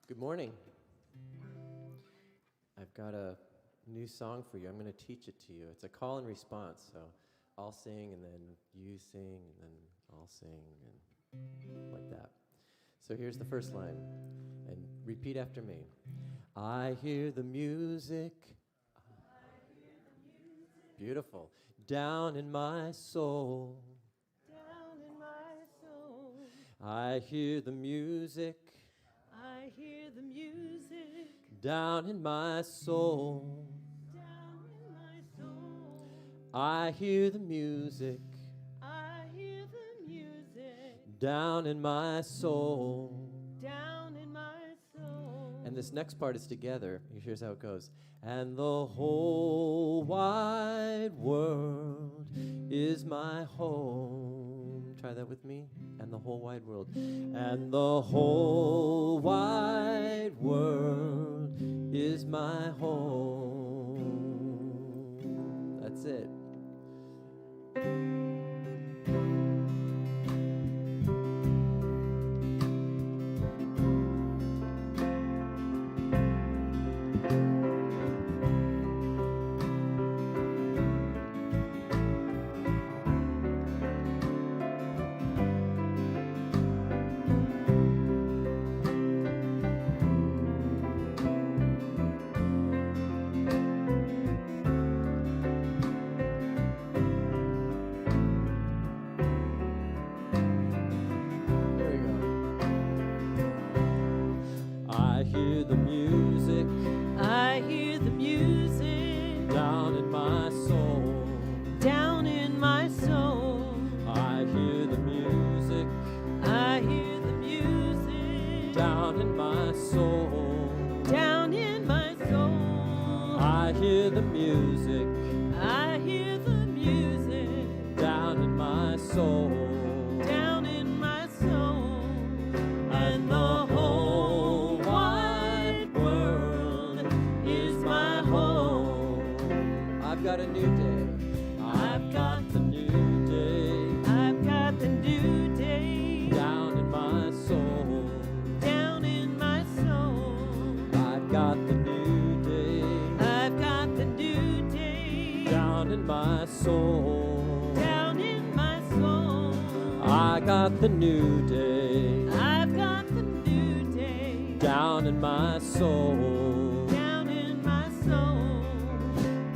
Good morning. I've got a new song for you. I'm going to teach it to you. It's a call and response, so I'll sing, and then you sing, and then I'll sing, and like that. So here's the first line, and repeat after me. I hear the music. Beautiful. Down in my soul. Down in my soul. I hear the music. I hear the music. Down in my soul. Down in my soul. I hear the music. I hear the music. Down in my soul. Down in my soul. And this next part is together. Here's how it goes. And the whole wide world is my home. Try that with me. And the whole wide world. And the whole wide world is my home. That's it. I hear the music. I hear the music. Down in my soul. Down in my soul. I hear the music. I hear the music. Down in my soul. Down in my soul. I hear the music. I hear the music. Down in my soul. Down in my soul. And the whole wide world is my home. I've got a new day. I've got the new day. I've got the new day. Down in my soul. Down in my soul. I've got the new day. I've got the new day. Down in my soul. Down in my soul. I got the new day. I've got the new day. Down in my soul. Down in my soul.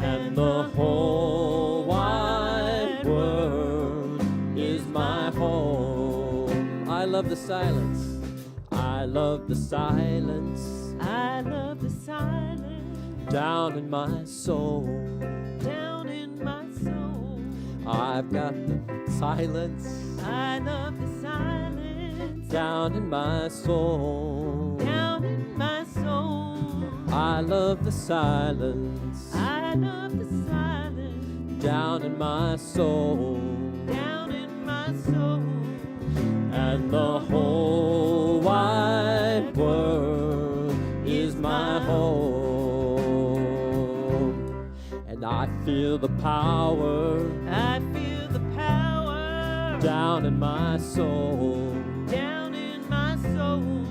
And the whole wide world is my home. I love the silence. I love the silence. I love the silence. Down in my soul. Down in my soul. I've got the silence. I love the silence. Down in my soul. Down in my soul. I love the silence. I love the silence. Down in my soul. Down in my soul. And the whole wide world is my home. And I feel the power. I feel the power. Down in my soul. Down in my soul.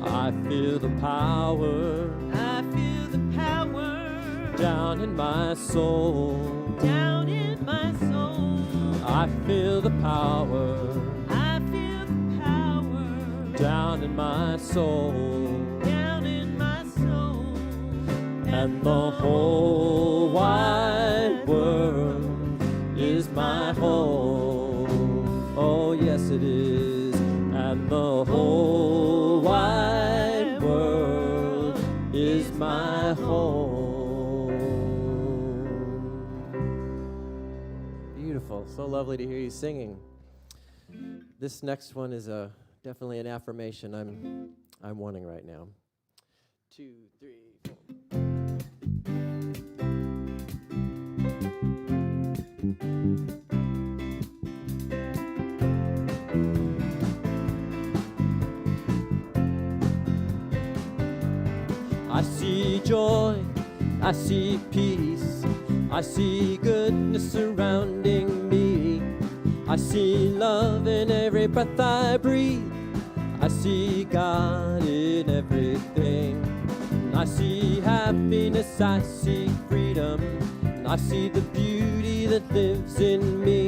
I feel the power. I feel the power. Down in my soul. Down in my soul. I feel the power. I feel the power. Down in my soul. Down in my soul. And the whole wide world is my home. Oh, yes, it is. And the whole wide world is my home. Beautiful. So lovely to hear you singing. This next one is definitely an affirmation I'm wanting right now. 2, 3, 4. I see joy, I see peace, I see goodness surrounding me. I see love in every breath I breathe. I see God in everything. I see happiness, I see freedom, and I see the beauty that lives in me.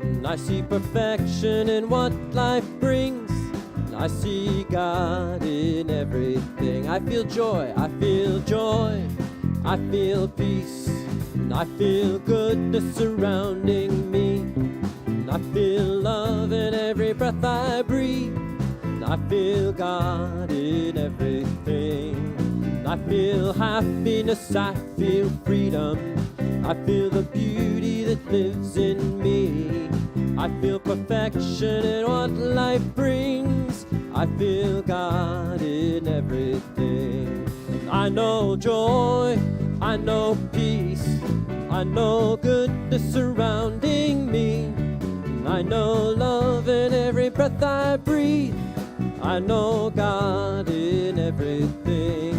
And I see perfection in what life brings. And I see God in everything. I feel joy, I feel joy, I feel peace, and I feel goodness surrounding me. And I feel love in every breath I breathe. And I feel God in everything. And I feel happiness, I feel freedom, I feel the beauty that lives in me. I feel perfection in what life brings. I feel God in everything. I know joy, I know peace, I know goodness surrounding me. I know love in every breath I breathe. I know God in everything.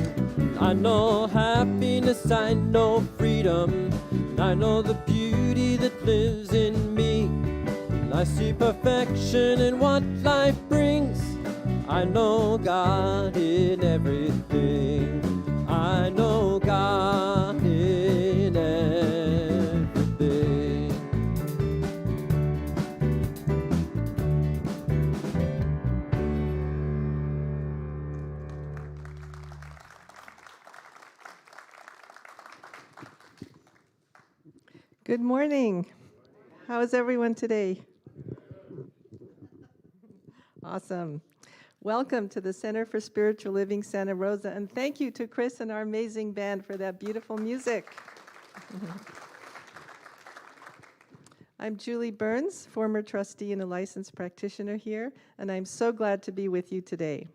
I know happiness, I know freedom, and I know the beauty that lives in me. And I see perfection in what life brings. I know God in everything. I know God in everything. Good morning. How is everyone today? Awesome. Welcome to the Center for Spiritual Living Santa Rosa, and thank you to Chris and our amazing band for that beautiful music. I'm Julie Burns, former trustee and a licensed practitioner here, and I'm so glad to be with you today.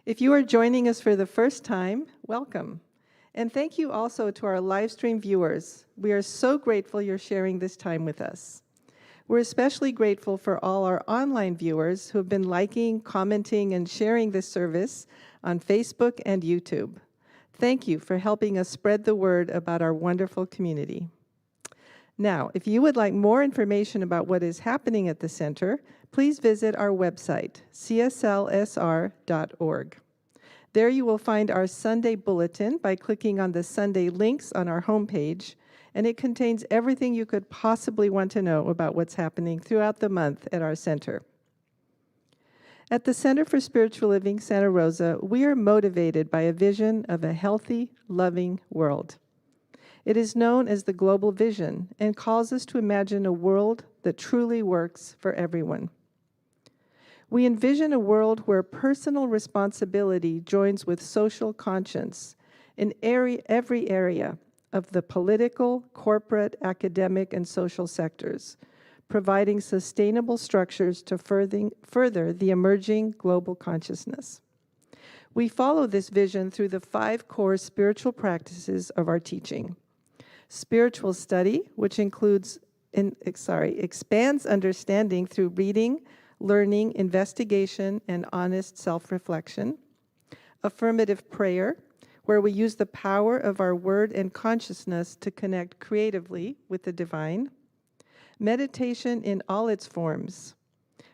If you are joining us for the first time, welcome. And thank you also to our live stream viewers. We are so grateful you're sharing this time with us. We're especially grateful for all our online viewers who have been liking, commenting, and sharing this service on Facebook and YouTube. Thank you for helping us spread the word about our wonderful community. Now, if you would like more information about what is happening at the center, please visit our website, cslsr.org. There you will find our Sunday bulletin by clicking on the Sunday links on our homepage, and it contains everything you could possibly want to know about what's happening throughout the month at our center. At the Center for Spiritual Living Santa Rosa, we are motivated by a vision of a healthy, loving world. It is known as the Global Vision and calls us to imagine a world that truly works for everyone. We envision a world where personal responsibility joins with social conscience in every area of the political, corporate, academic, and social sectors, providing sustainable structures to further the emerging global consciousness. We follow this vision through the 5 core spiritual practices of our teaching. Spiritual study, which expands understanding through reading, learning, investigation, and honest self-reflection. Affirmative prayer, where we use the power of our word and consciousness to connect creatively with the divine. Meditation in all its forms,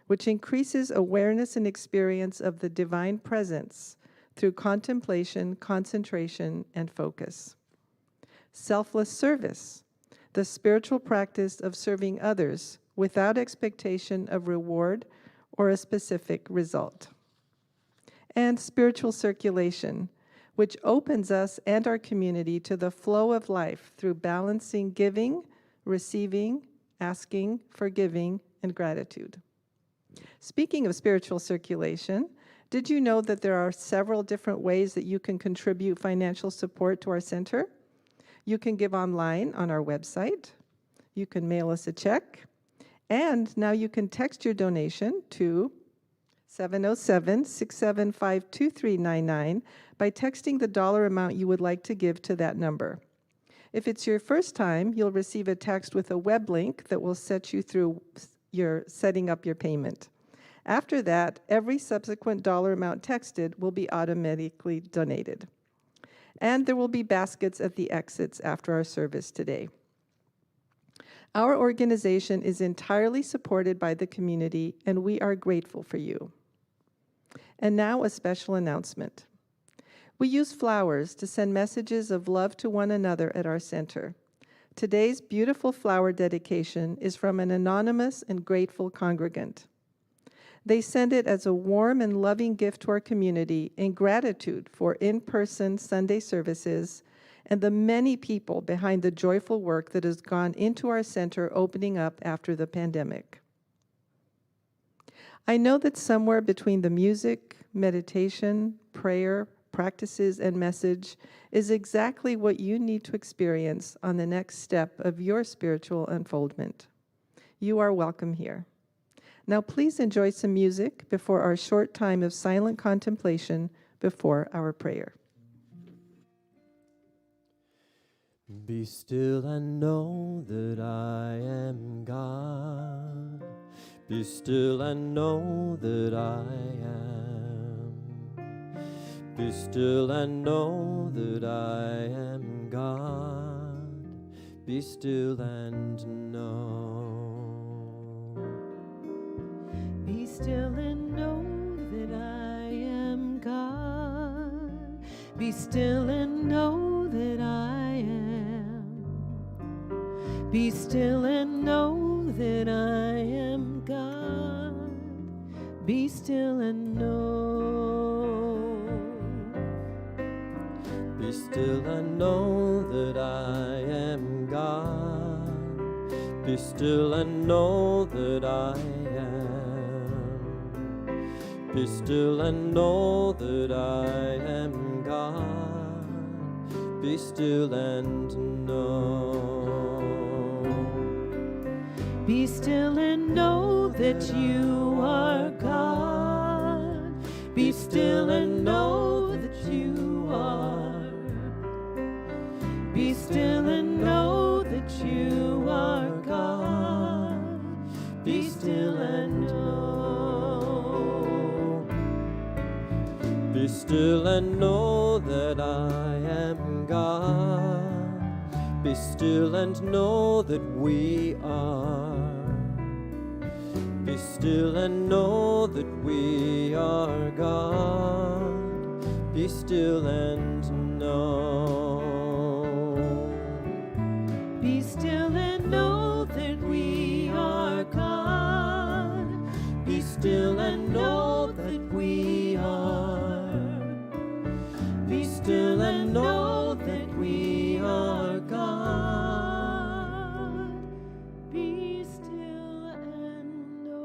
which increases awareness and experience of the divine presence through contemplation, concentration, and focus. Selfless service, the spiritual practice of serving others without expectation of reward or a specific result. And spiritual circulation, which opens us and our community to the flow of life through balancing giving, receiving, asking, forgiving, and gratitude. Speaking of spiritual circulation, did you know that there are several different ways that you can contribute financial support to our center? You can give online on our website, you can mail us a check, and now you can text your donation to 707-675-2399 by texting the dollar amount you would like to give to that number. If it's your first time, you'll receive a text with a web link that will set you through your setting up your payment. After that, every subsequent dollar amount texted will be automatically donated. And there will be baskets at the exits after our service today. Our organization is entirely supported by the community, and we are grateful for you. And now a special announcement. We use flowers to send messages of love to one another at our center. Today's beautiful flower dedication is from an anonymous and grateful congregant. They send it as a warm and loving gift to our community in gratitude for in-person Sunday services and the many people behind the joyful work that has gone into our center opening up after the pandemic. I know that somewhere between the music, meditation, prayer, practices, and message is exactly what you need to experience on the next step of your spiritual unfoldment. You are welcome here. Now please enjoy some music before our short time of silent contemplation before our prayer. Be still and know that I am God. Be still and know that I am. Be still and know that I am God. Be still and know. Be still and know that I am God. Be still and know that I am. Be still and know that I am God. Be still and know. Be still and know that I am God. Be still and know that I am. Be still and know that I am God. Be still and know. Be still and know that you are God. Be still and know that you are. Be still and know that you are God. Be still and know. Be still and know that I am God. Be still and know that we are. Be still and know that we are God. Be still and know. Be still and know that we are God. Be still and know that we are. Be still and know that we are God. Be still and know.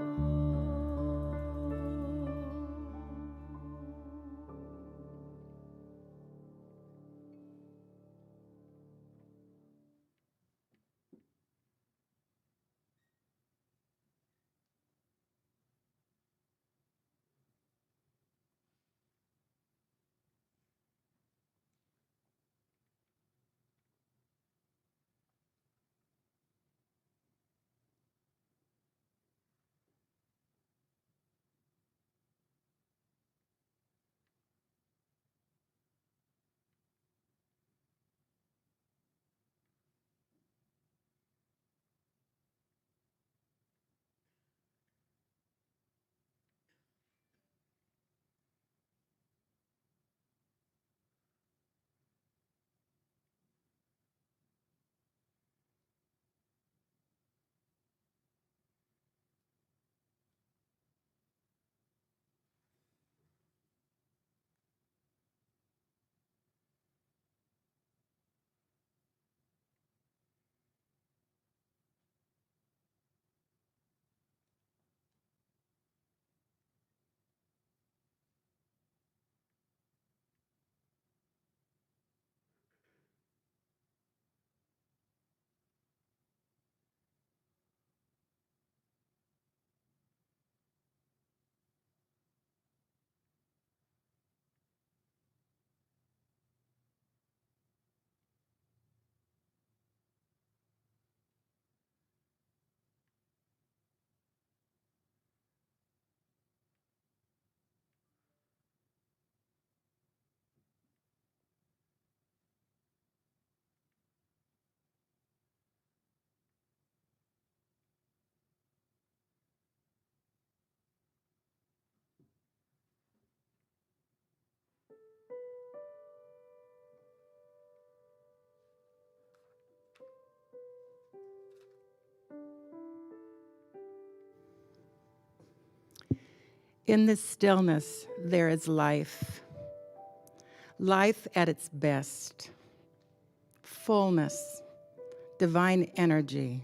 In this stillness, there is life. Life at its best. Fullness, divine energy,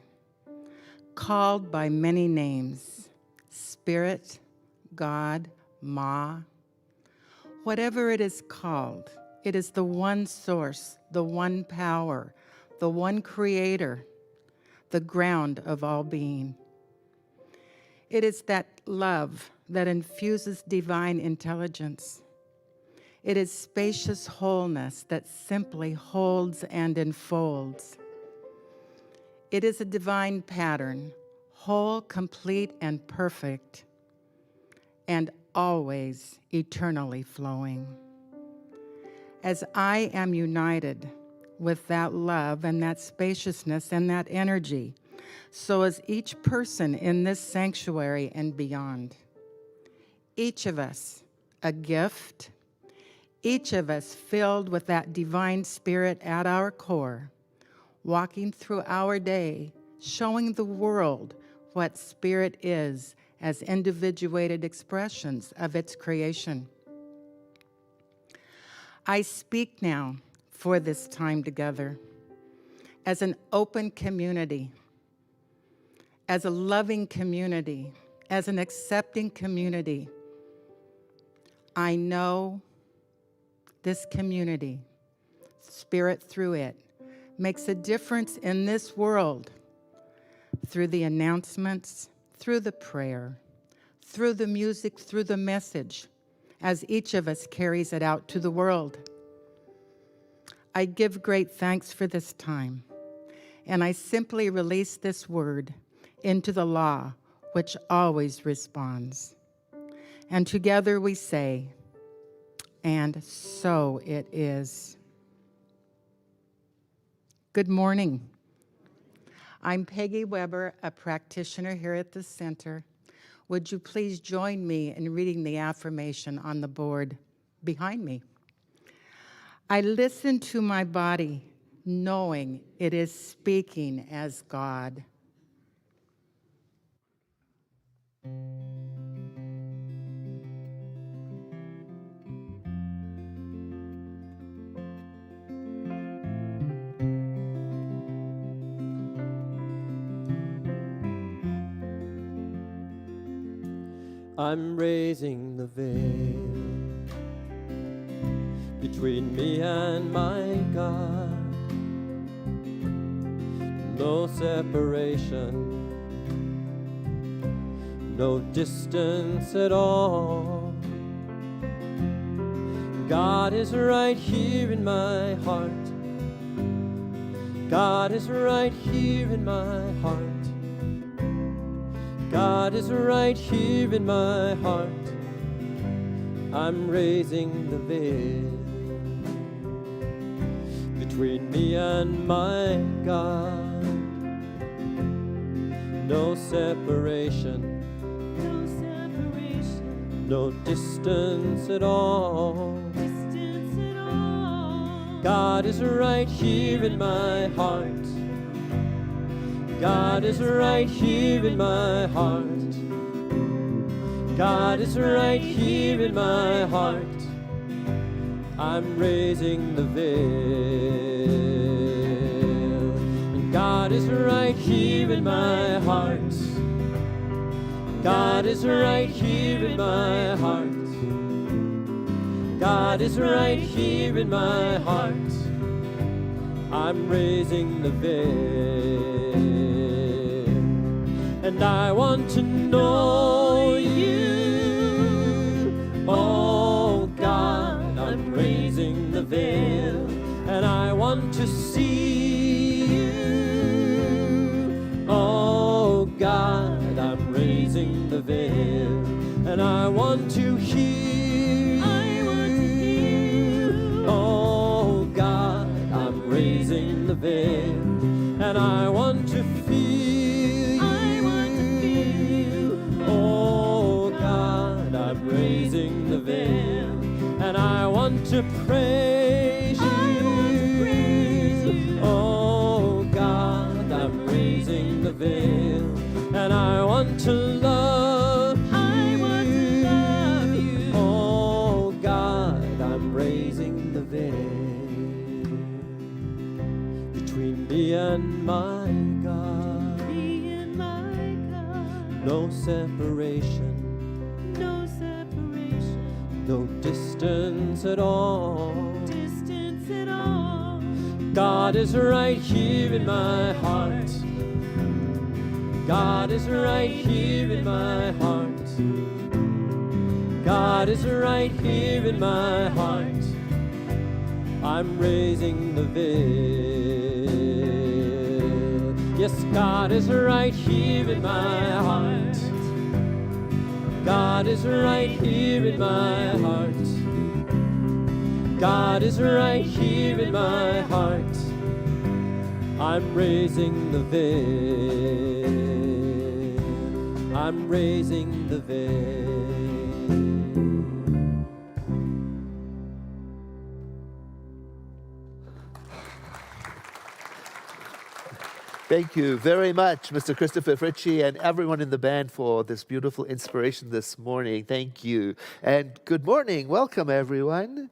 called by many names. Spirit, God, Ma. Whatever it is called, it is the one source, the one power, the one creator, the ground of all being. It is that love that infuses divine intelligence. It is spacious wholeness that simply holds and enfolds. It is a divine pattern, whole, complete, and perfect, and always eternally flowing. As I am united with that love and that spaciousness and that energy, so is each person in this sanctuary and beyond. Each of us a gift, each of us filled with that divine spirit at our core, walking through our day, showing the world what spirit is as individuated expressions of its creation. I speak now for this time together as an open community, as a loving community, as an accepting community. I know this community, spirit through it, makes a difference in this world through the announcements, through the prayer, through the music, through the message, as each of us carries it out to the world. I give great thanks for this time, and I simply release this word into the law, which always responds. And together we say, and so it is. Good morning. I'm Peggy Weber, a practitioner here at the center. Would you please join me in reading the affirmation on the board behind me? I listen to my body, knowing it is speaking as God. I'm raising the veil between me and my God. No separation, no distance at all. God is right here in my heart. God is right here in my heart. God is right here in my heart. I'm raising the veil between me and my God. No separation, no distance at all. God is right here in my heart. God is right here in my heart. God is right here in my heart. I'm raising the veil. And God is right here in my heart. God is right here in my heart. God is right here in my heart. I'm raising the veil. And I want to know you, oh God. I'm raising the veil. And I want to see you, oh God. I'm raising the veil. And I want to hear you, oh God. I'm raising the veil. And I want to feel raising the veil. And I want to praise you, oh God. I'm raising the veil. And I want to love you, and my God. Me and my God. No separation, No separation, no distance at all. distance at all. God is right here in my heart. God is right here in my heart. God is right here in my heart. I'm raising the veil. Yes, God is right here in my heart. God is right here in my heart. God is right here in my heart. I'm raising the veil. I'm raising the veil. Thank you very much, Mr. Christopher Fritchie, and everyone in the band for this beautiful inspiration this morning. Thank you. And good morning. Welcome, everyone.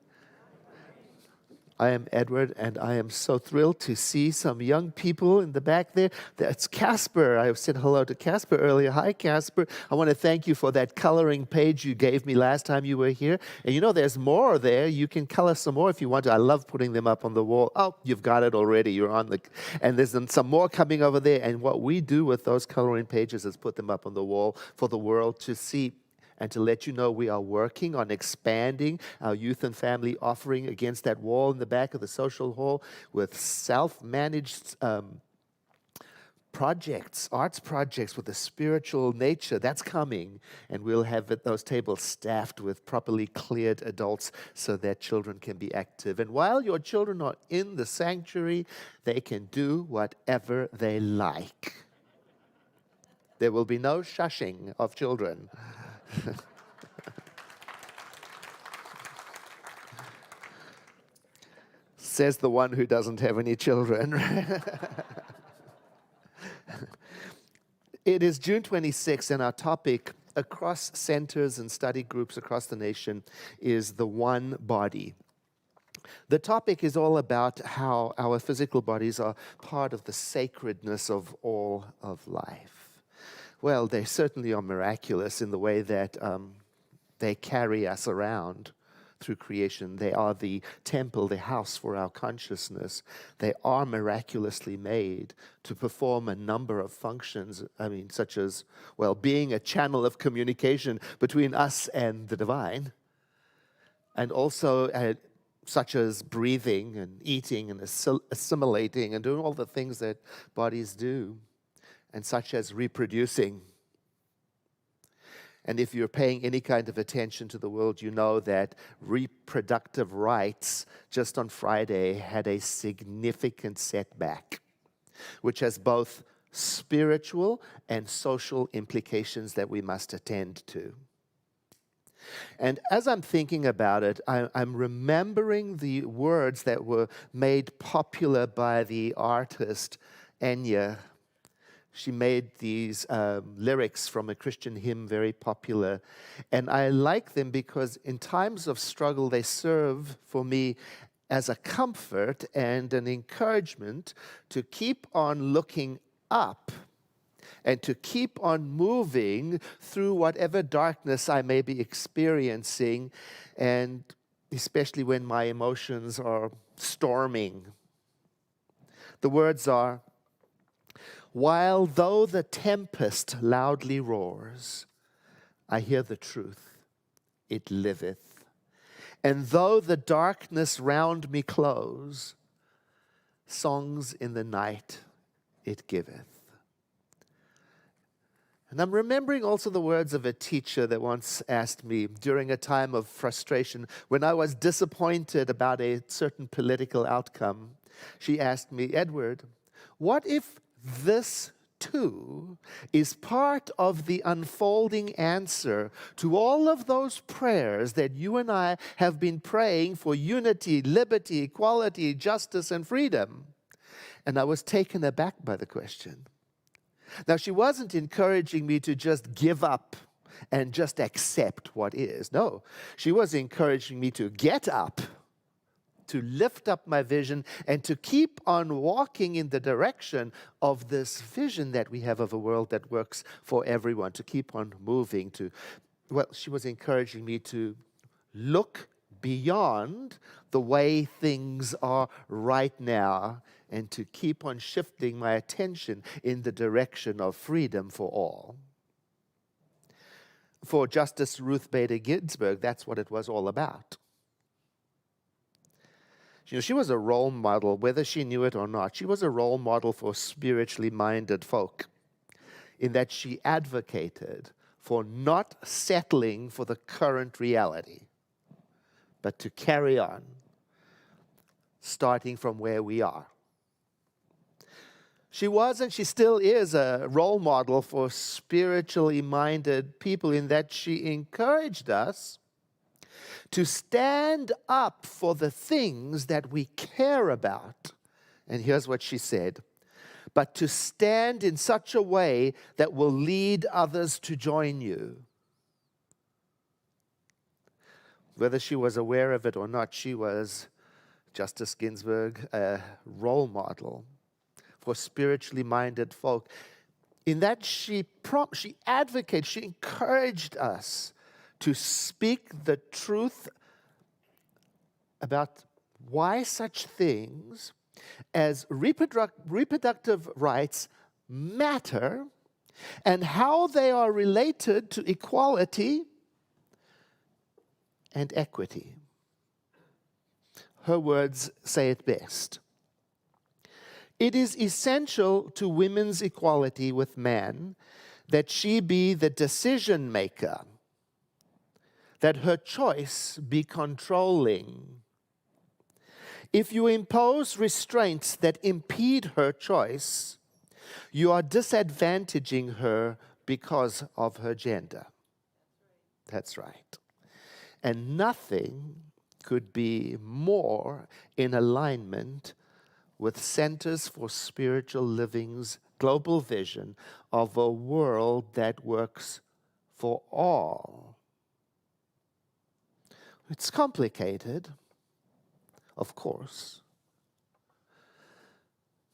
I am Edward, and I am so thrilled to see some young people in the back there. That's Casper. I said hello to Casper earlier. Hi, Casper. I want to thank you for that coloring page you gave me last time you were here. And you know, there's more there. You can color some more if you want to. I love putting them up on the wall. Oh, you've got it already. You're on the... And there's some more coming over there. And what we do with those coloring pages is put them up on the wall for the world to see. And to let you know, we are working on expanding our youth and family offering against that wall in the back of the social hall with self-managed projects, arts projects with a spiritual nature. That's coming. And we'll have those tables staffed with properly cleared adults so that children can be active. And while your children are in the sanctuary, they can do whatever they like. There will be no shushing of children. Says the one who doesn't have any children. It is June 26th, and our topic across centers and study groups across the nation is the one body. The topic is all about how our physical bodies are part of the sacredness of all of life. Well, they certainly are miraculous in the way that they carry us around through creation. They are the temple, the house for our consciousness. They are miraculously made to perform a number of functions, such as, well, being a channel of communication between us and the divine, and also such as breathing and eating and assimilating and doing all the things that bodies do, and such as reproducing. And if you're paying any kind of attention to the world, you know that reproductive rights just on Friday had a significant setback, which has both spiritual and social implications that we must attend to. And as I'm thinking about it, I'm remembering the words that were made popular by the artist Enya. She made these lyrics from a Christian hymn very popular. And I like them because in times of struggle, they serve for me as a comfort and an encouragement to keep on looking up and to keep on moving through whatever darkness I may be experiencing, and especially when my emotions are storming. The words are, "While though the tempest loudly roars, I hear the truth, it liveth. And though the darkness round me close, songs in the night it giveth." And I'm remembering also the words of a teacher that once asked me during a time of frustration when I was disappointed about a certain political outcome. She asked me, "Edward, what if this too is part of the unfolding answer to all of those prayers that you and I have been praying for unity, liberty, equality, justice, and freedom?" And I was taken aback by the question. Now, she wasn't encouraging me to just give up and just accept what is. No, she was encouraging me to get up to lift up my vision and to keep on walking in the direction of this vision that we have of a world that works for everyone, to keep on moving, she was encouraging me to look beyond the way things are right now and to keep on shifting my attention in the direction of freedom for all. For Justice Ruth Bader Ginsburg, that's what it was all about. She was a role model, whether she knew it or not. She was a role model for spiritually minded folk, in that she advocated for not settling for the current reality, but to carry on, starting from where we are. She was and she still is a role model for spiritually minded people, in that she encouraged us to stand up for the things that we care about. And here's what she said: but to stand in such a way that will lead others to join you. Whether she was aware of it or not, she was, Justice Ginsburg, a role model for spiritually minded folk, in that she advocated, she encouraged us to speak the truth about why such things as reproductive rights matter and how they are related to equality and equity. Her words say it best. It is essential to women's equality with man that she be the decision maker, that her choice be controlling. If you impose restraints that impede her choice, you are disadvantaging her because of her gender. That's right. And nothing could be more in alignment with Centers for Spiritual Living's global vision of a world that works for all. It's complicated, of course.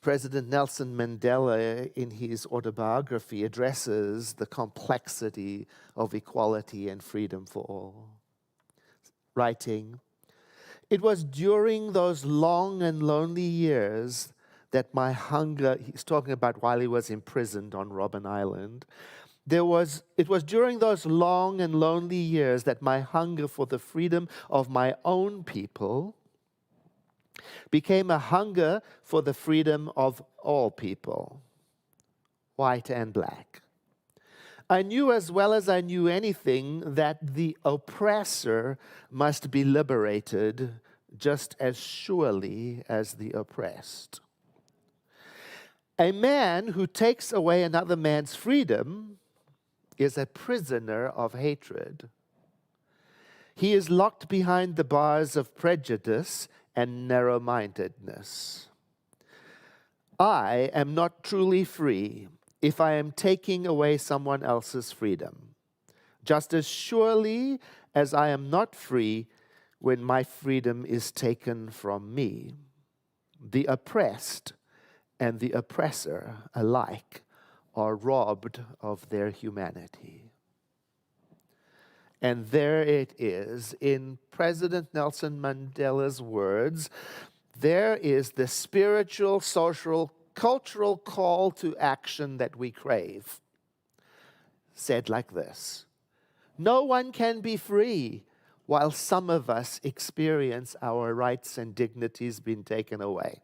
President Nelson Mandela, in his autobiography, addresses the complexity of equality and freedom for all, writing, "It was during those long and lonely years that my hunger," he's talking about while he was imprisoned on Robben Island, it was during those long and lonely years that my hunger for the freedom of my own people became a hunger for the freedom of all people, white and black. I knew as well as I knew anything that the oppressor must be liberated just as surely as the oppressed. A man who takes away another man's freedom is a prisoner of hatred. He is locked behind the bars of prejudice and narrow-mindedness. I am not truly free if I am taking away someone else's freedom, just as surely as I am not free when my freedom is taken from me. The oppressed and the oppressor alike are robbed of their humanity. And there it is, in President Nelson Mandela's words, there is the spiritual, social, cultural call to action that we crave. Said like this: no one can be free while some of us experience our rights and dignities being taken away.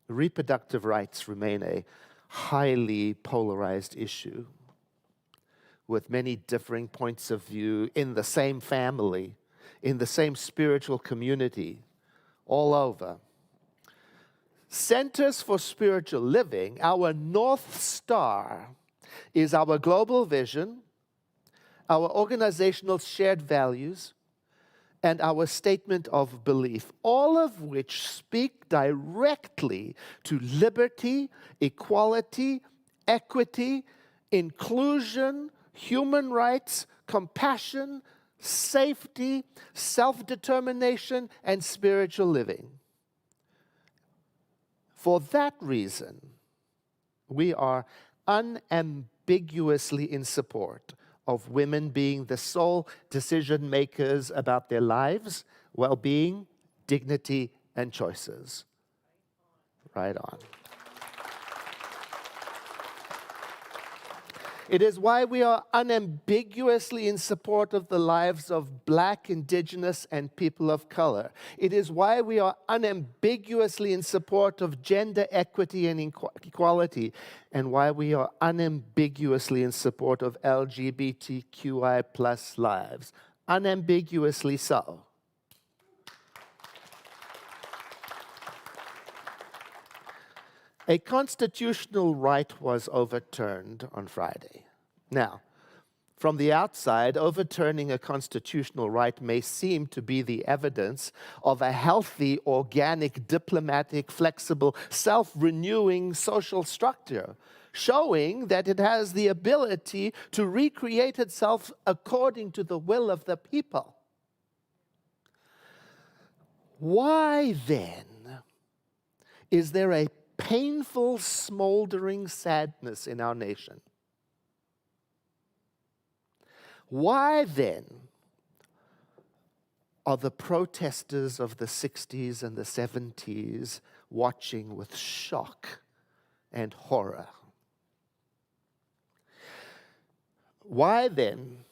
Reproductive rights remain a highly polarized issue, with many differing points of view in the same family, in the same spiritual community, all over. Centers for Spiritual Living, our North Star, is our global vision, our organizational shared values, and our statement of belief, all of which speak directly to liberty, equality, equity, inclusion, human rights, compassion, safety, self-determination, and spiritual living. For that reason, we are unambiguously in support of women being the sole decision makers about their lives, well-being, dignity, and choices. Right on. It is why we are unambiguously in support of the lives of Black, Indigenous, and people of color. It is why we are unambiguously in support of gender equity and equality, and why we are unambiguously in support of LGBTQI plus lives. Unambiguously so. A constitutional right was overturned on Friday. Now, from the outside, overturning a constitutional right may seem to be the evidence of a healthy, organic, diplomatic, flexible, self-renewing social structure, showing that it has the ability to recreate itself according to the will of the people. Why then is there a painful, smoldering sadness in our nation? Why then are the protesters of the 60s and the 70s watching with shock and horror? Why then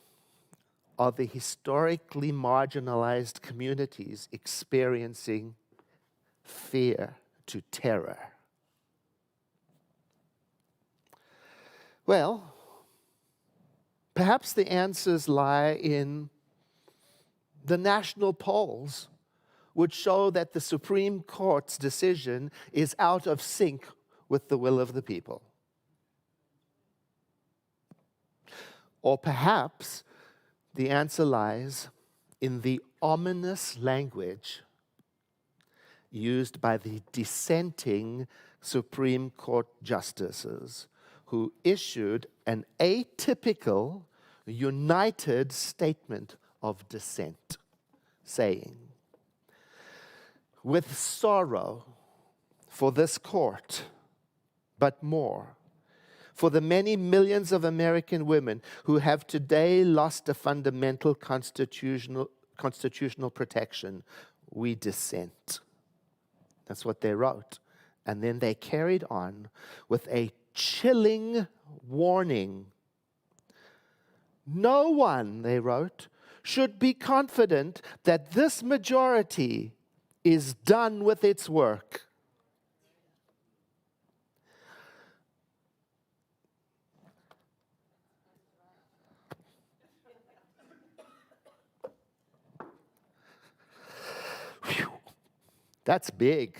are the historically marginalized communities experiencing fear to terror? Well, perhaps the answers lie in the national polls, which show that the Supreme Court's decision is out of sync with the will of the people. Or perhaps the answer lies in the ominous language used by the dissenting Supreme Court justices, who issued an atypical, united statement of dissent, saying, "With sorrow for this court, but more for the many millions of American women who have today lost a fundamental constitutional protection, we dissent." That's what they wrote. And then they carried on with a chilling warning. "No one," they wrote, "should be confident that this majority is done with its work." Whew. That's big.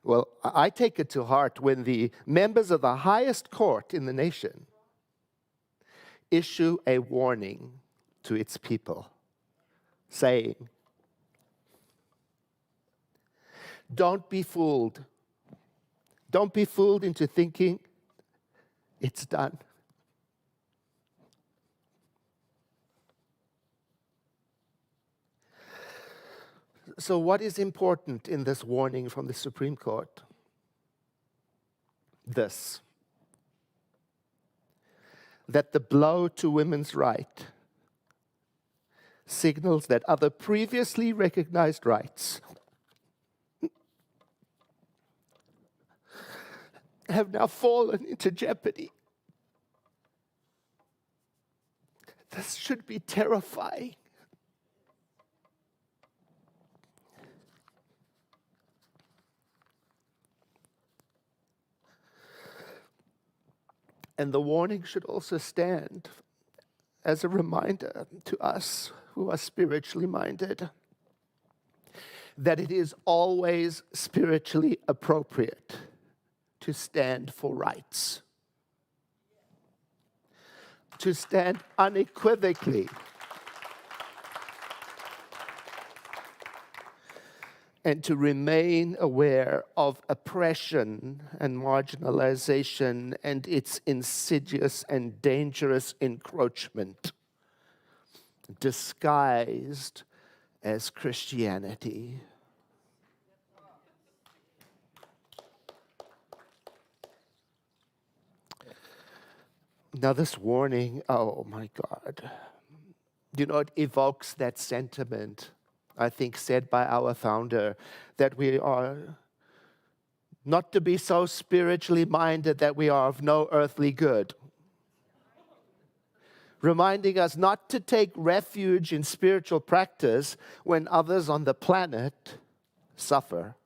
Well, I take it to heart when the members of the highest court in the nation issue a warning to its people, saying, "Don't be fooled. Don't be fooled into thinking it's done." So what is important in this warning from the Supreme Court? This: that the blow to women's right signals that other previously recognized rights have now fallen into jeopardy. This should be terrifying. And the warning should also stand as a reminder to us who are spiritually minded that it is always spiritually appropriate to stand for rights, to stand unequivocally and to remain aware of oppression and marginalization and its insidious and dangerous encroachment, disguised as Christianity. Now, this warning, oh my God, it evokes that sentiment, I think, said by our founder, that we are not to be so spiritually minded that we are of no earthly good. Reminding us not to take refuge in spiritual practice when others on the planet suffer,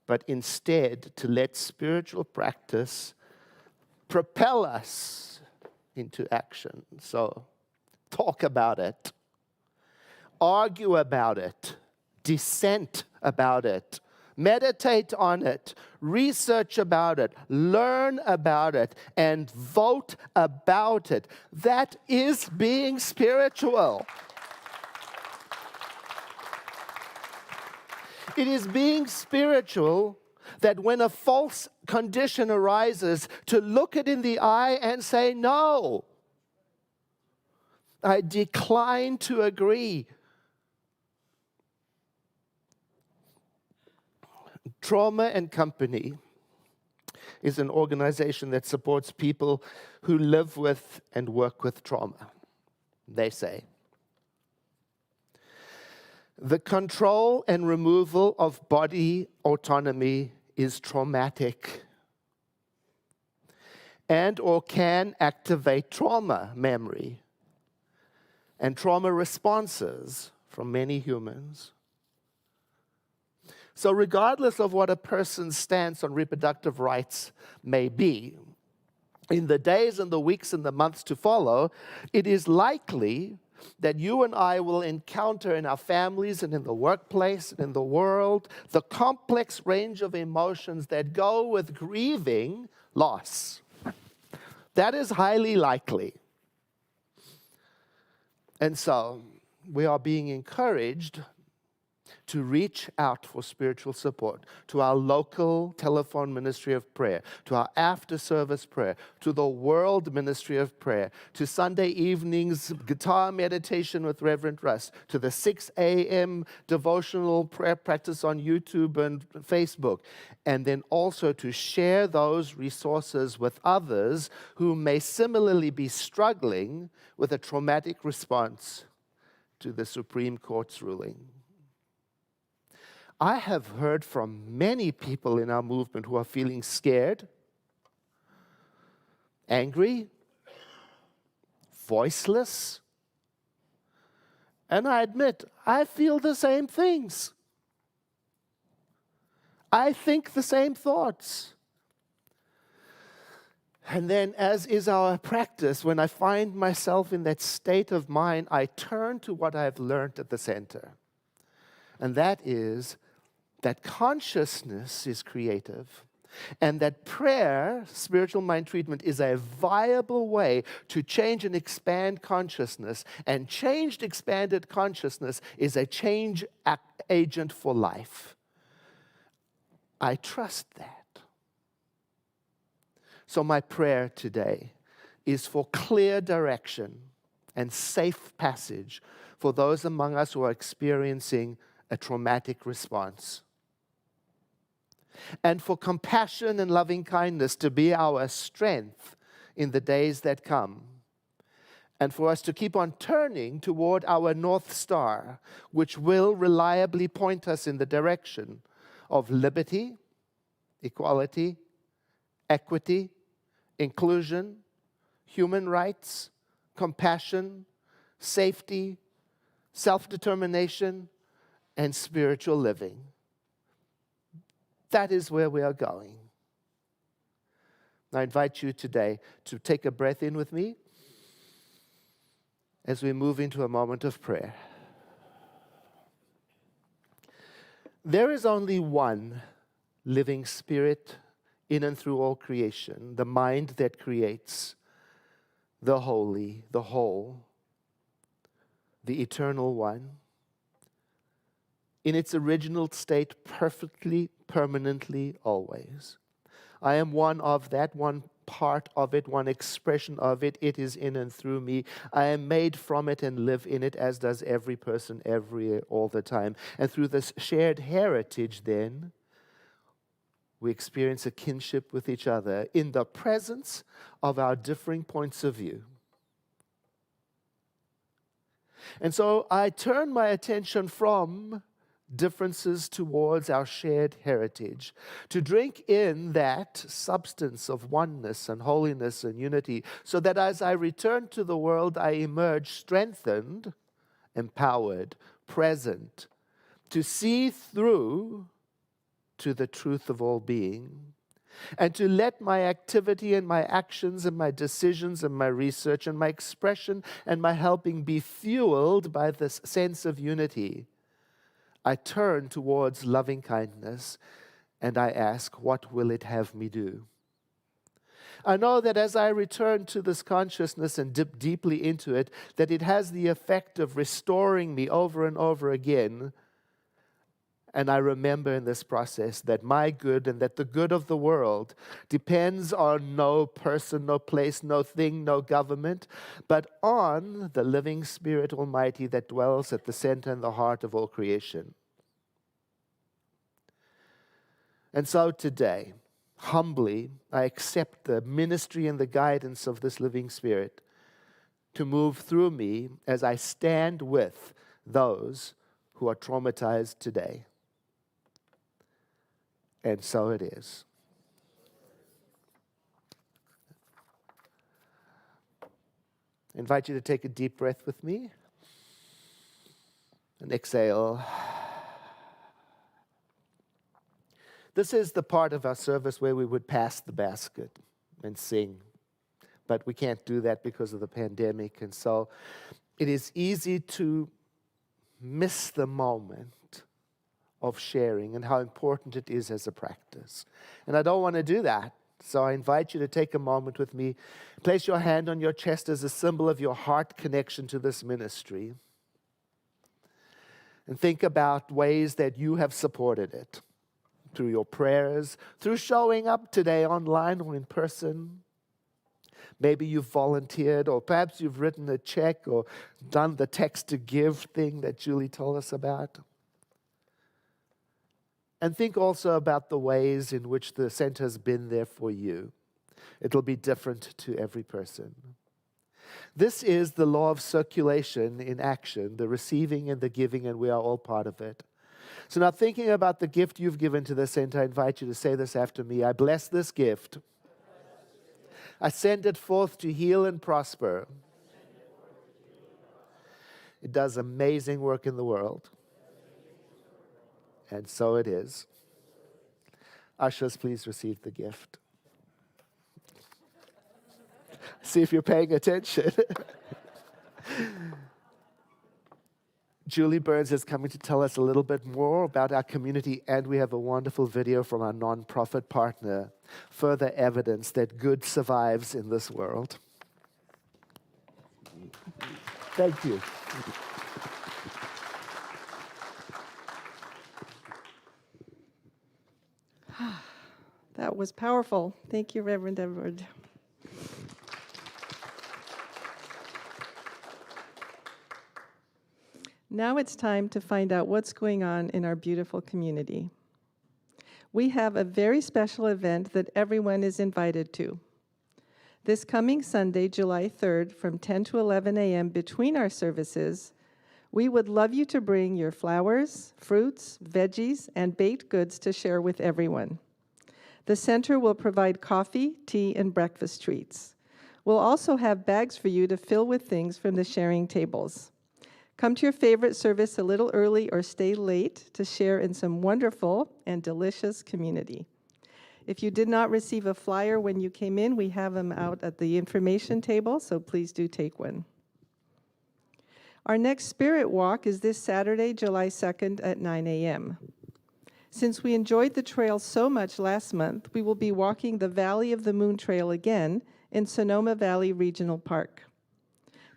but instead to let spiritual practice propel us into action. So talk about it, argue about it, dissent about it, meditate on it, research about it, learn about it, and vote about it. That is being spiritual. It is being spiritual that when a false condition arises, to look it in the eye and say, no, I decline to agree. Trauma and Company is an organization that supports people who live with and work with trauma. They say, the control and removal of body autonomy is traumatic and or can activate trauma memory and trauma responses from many humans. So regardless of what a person's stance on reproductive rights may be, in the days and the weeks and the months to follow, it is likely that you and I will encounter in our families and in the workplace and in the world the complex range of emotions that go with grieving loss. That is highly likely. And so we are being encouraged to reach out for spiritual support to our local telephone ministry of prayer, to our after-service prayer, to the world ministry of prayer, to Sunday evenings guitar meditation with Reverend Russ, to the 6 a.m. devotional prayer practice on YouTube and Facebook, and then also to share those resources with others who may similarly be struggling with a traumatic response to the Supreme Court's ruling. I have heard from many people in our movement who are feeling scared, angry, voiceless. And I admit, I feel the same things. I think the same thoughts. And then, as is our practice, when I find myself in that state of mind, I turn to what I've learned at the center. And that is that consciousness is creative, and that prayer, spiritual mind treatment, is a viable way to change and expand consciousness, and changed, expanded consciousness is a change agent for life. I trust that. So my prayer today is for clear direction and safe passage for those among us who are experiencing a traumatic response, and for compassion and loving kindness to be our strength in the days that come, and for us to keep on turning toward our North Star, which will reliably point us in the direction of liberty, equality, equity, inclusion, human rights, compassion, safety, self-determination, and spiritual living. That is where we are going. I invite you today to take a breath in with me as we move into a moment of prayer. There is only one living spirit in and through all creation, the mind that creates, the holy, the whole, the eternal one. in its original state, perfectly, permanently, always. I am one of that, one part of it, one expression of it. It is in and through me. I am made from it and live in it, as does every person, all the time. And through this shared heritage, then, we experience a kinship with each other in the presence of our differing points of view. And so I turn my attention from differences towards our shared heritage, to drink in that substance of oneness and holiness and unity, so that as I return to the world, I emerge strengthened, empowered, present, to see through to the truth of all being, and to let my activity and my actions and my decisions and my research and my expression and my helping be fueled by this sense of unity. I turn towards loving kindness and I ask, what will it have me do? I know that as I return to this consciousness and dip deeply into it, that it has the effect of restoring me over and over again. And I remember in this process that my good and that the good of the world depends on no person, no place, no thing, no government, but on the living Spirit Almighty that dwells at the center and the heart of all creation. And so today, humbly, I accept the ministry and the guidance of this living Spirit to move through me as I stand with those who are traumatized today. And so it is. I invite you to take a deep breath with me and exhale. This is the part of our service where we would pass the basket and sing. But we can't do that because of the pandemic. And so it is easy to miss the moment of sharing and how important it is as a practice. And I don't want to do that. So I invite you to take a moment with me. Place your hand on your chest as a symbol of your heart connection to this ministry. And think about ways that you have supported it. Through your prayers, through showing up today online or in person. Maybe you've volunteered, or perhaps you've written a check or done the text to give thing that Julie told us about. And think also about the ways in which the center has been there for you. It'll be different to every person. This is the law of circulation in action, the receiving and the giving, and we are all part of it. So now thinking about the gift you've given to the center, I invite you to say this after me. I bless this gift. I send it forth to heal and prosper. It does amazing work in the world. And so it is. Ushers, please receive the gift. See if you're paying attention. Julie Burns is coming to tell us a little bit more about our community, and we have a wonderful video from our nonprofit partner, further evidence that good survives in this world. Thank you. That was powerful. Thank you, Reverend Edward. Now it's time to find out what's going on in our beautiful community. We have a very special event that everyone is invited to. This coming Sunday, July 3rd, from 10 to 11 a.m. between our services, we would love you to bring your flowers, fruits, veggies, and baked goods to share with everyone. The center will provide coffee, tea, and breakfast treats. We'll also have bags for you to fill with things from the sharing tables. Come to your favorite service a little early or stay late to share in some wonderful and delicious community. If you did not receive a flyer when you came in, we have them out at the information table, so please do take one. Our next Spirit Walk is this Saturday, July 2nd at 9 a.m. Since we enjoyed the trail so much last month, we will be walking the Valley of the Moon Trail again in Sonoma Valley Regional Park.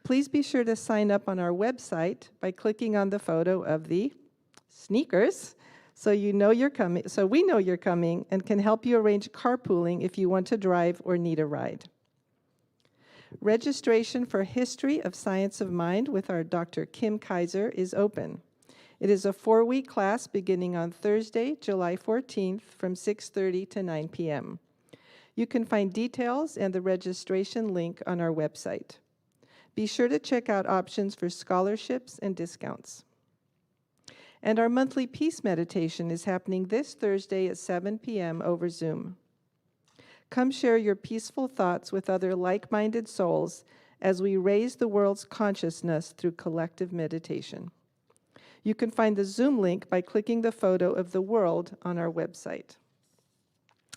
Please be sure to sign up on our website by clicking on the photo of the sneakers, so you know you're coming, so we know you're coming and can help you arrange carpooling if you want to drive or need a ride. Registration for History of Science of Mind with our Dr. Kim Kaiser is open. It is a 4-week class beginning on Thursday, July 14th from 6:30 to 9 p.m. You can find details and the registration link on our website. Be sure to check out options for scholarships and discounts. And our monthly peace meditation is happening this Thursday at 7 p.m. over Zoom. Come share your peaceful thoughts with other like-minded souls as we raise the world's consciousness through collective meditation. You can find the Zoom link by clicking the photo of the world on our website.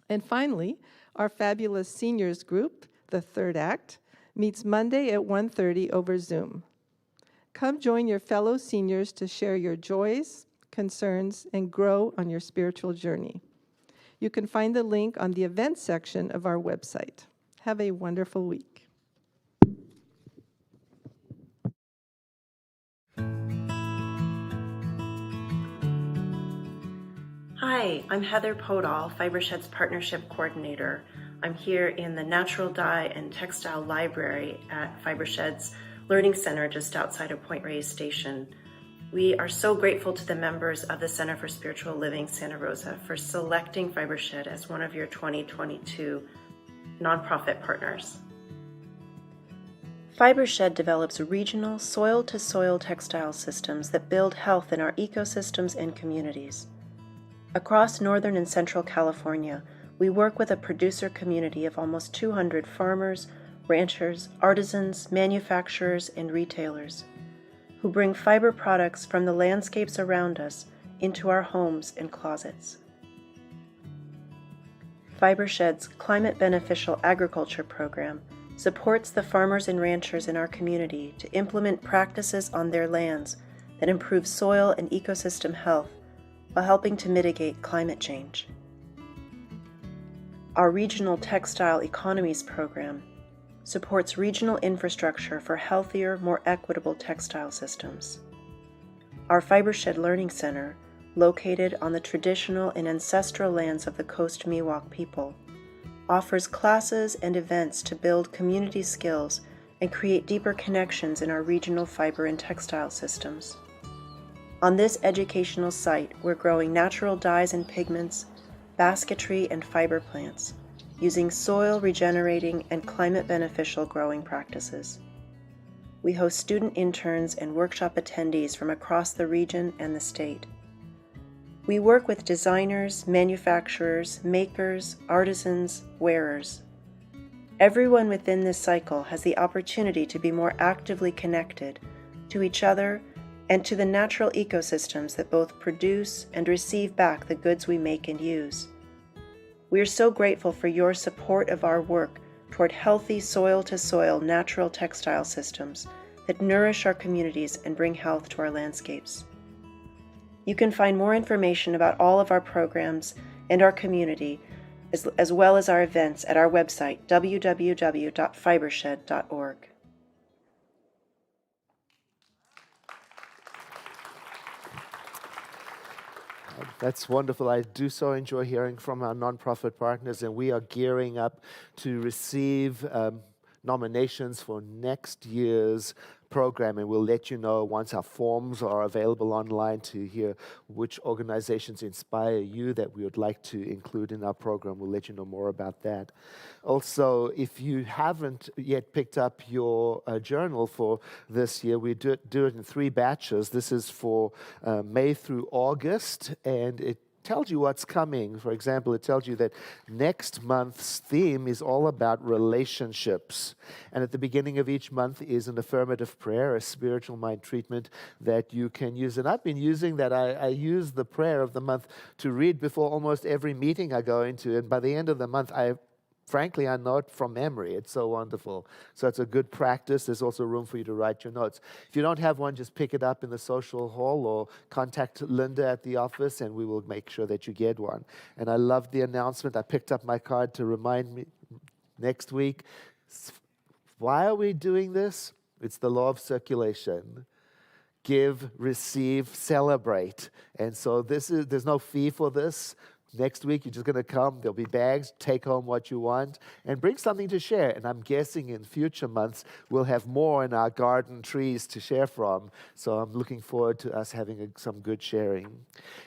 And finally, our fabulous seniors group, the third act, meets Monday at 1:30 over Zoom. Come join your fellow seniors to share your joys, concerns, and grow on your spiritual journey. You can find the link on the events section of our website. Have a wonderful week. Hi, I'm Heather Podall, FiberShed's Partnership Coordinator. I'm here in the Natural Dye and Textile Library at FiberShed's Learning Center just outside of Point Reyes Station. We are so grateful to the members of the Center for Spiritual Living Santa Rosa for selecting FiberShed as one of your 2022 nonprofit partners. FiberShed develops regional soil-to-soil textile systems that build health in our ecosystems and communities. Across Northern and Central California, we work with a producer community of almost 200 farmers, ranchers, artisans, manufacturers, and retailers who bring fiber products from the landscapes around us into our homes and closets. FiberShed's Climate Beneficial Agriculture program supports the farmers and ranchers in our community to implement practices on their lands that improve soil and ecosystem health while helping to mitigate climate change. Our Regional Textile Economies program supports regional infrastructure for healthier, more equitable textile systems. Our FiberShed Learning Center, located on the traditional and ancestral lands of the Coast Miwok people, offers classes and events to build community skills and create deeper connections in our regional fiber and textile systems. On this educational site, we're growing natural dyes and pigments, basketry, and fiber plants, using soil regenerating and climate beneficial growing practices. We host student interns and workshop attendees from across the region and the state. We work with designers, manufacturers, makers, artisans, wearers. Everyone within this cycle has the opportunity to be more actively connected to each other and to the natural ecosystems that both produce and receive back the goods we make and use. We are so grateful for your support of our work toward healthy soil-to-soil natural textile systems that nourish our communities and bring health to our landscapes. You can find more information about all of our programs and our community, as well as our events at our website, www.fibershed.org. That's wonderful. I do so enjoy hearing from our nonprofit partners, and we are gearing up to receive nominations for next year's program, and we'll let you know once our forms are available online to hear which organizations inspire you that we would like to include in our program. We'll let you know more about that. Also, if you haven't yet picked up your journal for this year, we do it in 3 batches. This is for May through August, and it tells you what's coming. For example, it tells you that next month's theme is all about relationships. And at the beginning of each month is an affirmative prayer, a spiritual mind treatment that you can use. And I've been using that. I use the prayer of the month to read before almost every meeting I go into. And by the end of the month, frankly, I know it from memory. It's so wonderful. So it's a good practice. There's also room for you to write your notes. If you don't have one, just pick it up in the social hall or contact Linda at the office, and we will make sure that you get one. And I love the announcement. I picked up my card to remind me next week. Why are we doing this? It's the law of circulation. give, receive, celebrate. And so there's no fee for this. Next week, you're just going to come. There'll be bags. Take home what you want and bring something to share. And I'm guessing in future months, we'll have more in our garden trees to share from. So I'm looking forward to us having some good sharing.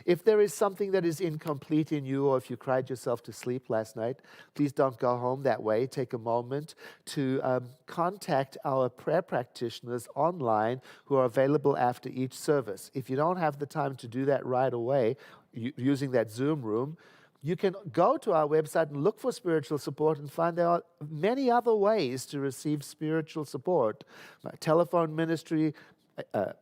If there is something that is incomplete in you, or if you cried yourself to sleep last night, please don't go home that way. Take a moment to contact our prayer practitioners online who are available after each service. If you don't have the time to do that right away, using that Zoom room, you can go to our website and look for spiritual support and find out many other ways to receive spiritual support. Telephone ministry,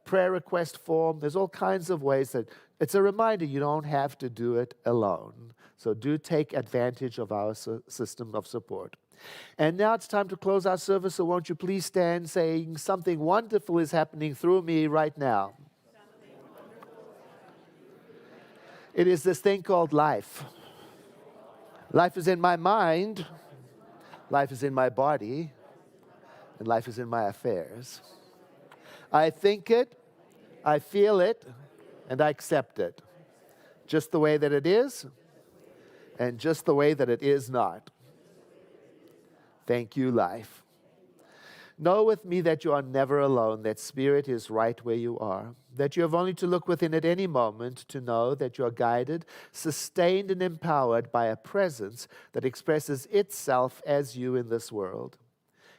prayer request form, there's all kinds of ways that it's a reminder you don't have to do it alone. So do take advantage of our system of support. And now it's time to close our service, so won't you please stand saying something wonderful is happening through me right now. It is this thing called life. Life is in my mind, life is in my body, and life is in my affairs. I think it, I feel it, and I accept it. Just the way that it is, and just the way that it is not. Thank you, life. Know with me that you are never alone, that Spirit is right where you are, that you have only to look within at any moment to know that you are guided, sustained, and empowered by a presence that expresses itself as you in this world.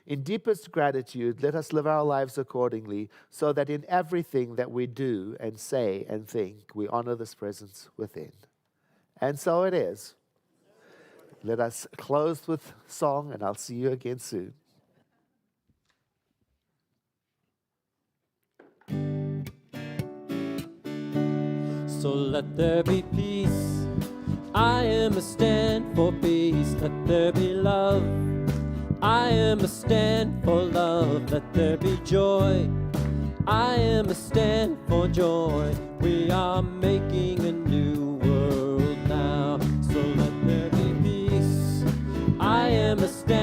In deepest gratitude, let us live our lives accordingly, so that in everything that we do and say and think, we honor this presence within. And so it is. Let us close with song, and I'll see you again soon. So let there be peace. I am a stand for peace. Let there be love. I am a stand for love. Let there be joy. I am a stand for joy. We are making a new world now. So let there be peace. I am a stand